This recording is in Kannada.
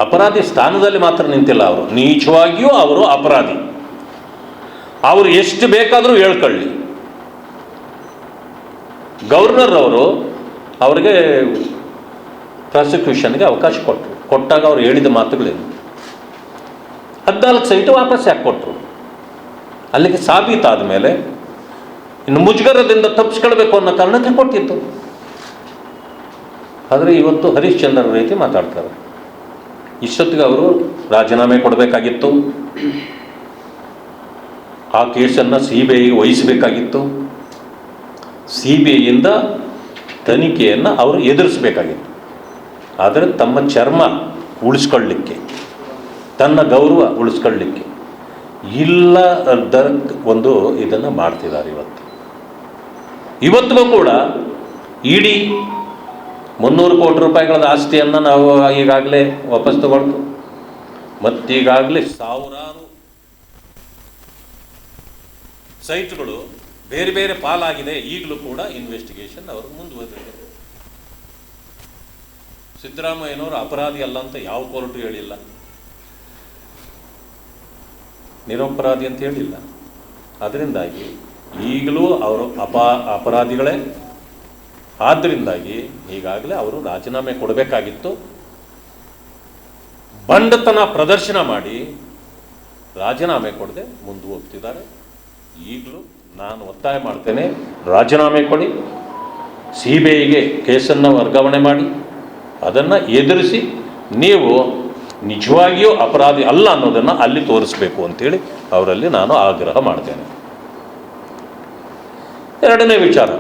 ಅಪರಾಧಿ ಸ್ಥಾನದಲ್ಲಿ ಮಾತ್ರ ನಿಂತಿಲ್ಲ, ಅವರು ನೀಚವಾಗಿಯೂ ಅವರು ಅಪರಾಧಿ. ಅವರು ಎಷ್ಟು ಬೇಕಾದರೂ ಹೇಳ್ಕೊಳ್ಳಿ. ಗವರ್ನರ್ ಅವರು ಅವರಿಗೆ ಪ್ರಾಸಿಕ್ಯೂಷನ್ಗೆ ಅವಕಾಶ ಕೊಟ್ಟಾಗ ಅವ್ರು ಹೇಳಿದ ಮಾತುಗಳೇನು? 14 ಸೈಟು ವಾಪಸ್ ಯಾಕೆ ಕೊಟ್ಟರು? ಅಲ್ಲಿಗೆ ಸಾಬೀತಾದ ಮೇಲೆ ಇನ್ನು ಮುಜುಗರದಿಂದ ತಪ್ಪಿಸ್ಕೊಳ್ಬೇಕು ಅನ್ನೋ ಕಾರಣಕ್ಕೆ ಕೊಟ್ಟಿದ್ದು. ಆದರೆ ಇವತ್ತು ಹರಿಶ್ಚಂದ್ರ ರೀತಿ ಮಾತಾಡ್ತಾರೆ. ಇಷ್ಟೊತ್ತಿಗೆ ಅವರು ರಾಜೀನಾಮೆ ಕೊಡಬೇಕಾಗಿತ್ತು, ಆ ಕೇಸನ್ನು CBIಗೆ ವಹಿಸಬೇಕಾಗಿತ್ತು, CBIಯಿಂದ ತನಿಖೆಯನ್ನು ಅವರು ಎದುರಿಸಬೇಕಾಗಿತ್ತು. ಆದರೆ ತಮ್ಮ ಚರ್ಮ ಉಳಿಸ್ಕೊಳ್ಳಿಕ್ಕೆ, ತನ್ನ ಗೌರವ ಉಳಿಸ್ಕೊಳ್ಳಿಕ್ಕೆ ಇಲ್ಲದ ಒಂದು ಇದನ್ನು ಮಾಡ್ತಿದ್ದಾರೆ. ಇವತ್ತಿಗೂ ಕೂಡ ಇಡೀ 300 ಕೋಟಿ ರೂಪಾಯಿಗಳ ಆಸ್ತಿಯನ್ನು ನಾವು ಈಗಾಗಲೇ ವಾಪಸ್ ತಗೊಳ್ತು, ಮತ್ತೀಗಾಗಲೇ ಸಾವಿರಾರು ಸೈಟ್ಗಳು ಬೇರೆ ಬೇರೆ ಪಾಲಾಗಿದೆ. ಈಗಲೂ ಕೂಡ ಇನ್ವೆಸ್ಟಿಗೇಷನ್ ಅವರು ಮುಂದುವರೆದಿದೆ. ಸಿದ್ದರಾಮಯ್ಯನವರು ಅಪರಾಧಿ ಅಲ್ಲ ಅಂತ ಯಾವ ಕೋರ್ಟು ಹೇಳಿಲ್ಲ, ನಿರಪರಾಧಿ ಅಂತ ಹೇಳಿಲ್ಲ. ಅದರಿಂದಾಗಿ ಈಗಲೂ ಅವರು ಅಪರಾಧಿಗಳೇ. ಆದ್ದರಿಂದಾಗಿ ಈಗಾಗಲೇ ಅವರು ರಾಜೀನಾಮೆ ಕೊಡಬೇಕಾಗಿತ್ತು. ಬಂಡತನ ಪ್ರದರ್ಶನ ಮಾಡಿ ರಾಜೀನಾಮೆ ಕೊಡದೆ ಮುಂದೆ ಹೋಗ್ತಿದ್ದಾರೆ. ಈಗಲೂ ನಾನು ಒತ್ತಾಯ ಮಾಡ್ತೇನೆ, ರಾಜೀನಾಮೆ ಕೊಡಿ, CBIಗೆ ಕೇಸನ್ನು ವರ್ಗಾವಣೆ ಮಾಡಿ, ಅದನ್ನು ಎದುರಿಸಿ ನೀವು ನಿಜವಾಗಿಯೂ ಅಪರಾಧಿ ಅಲ್ಲ ಅನ್ನೋದನ್ನು ಅಲ್ಲಿ ತೋರಿಸ್ಬೇಕು ಅಂತೇಳಿ ಅವರಲ್ಲಿ ನಾನು ಆಗ್ರಹ ಮಾಡ್ತೇನೆ. ಎರಡನೇ ವಿಚಾರ,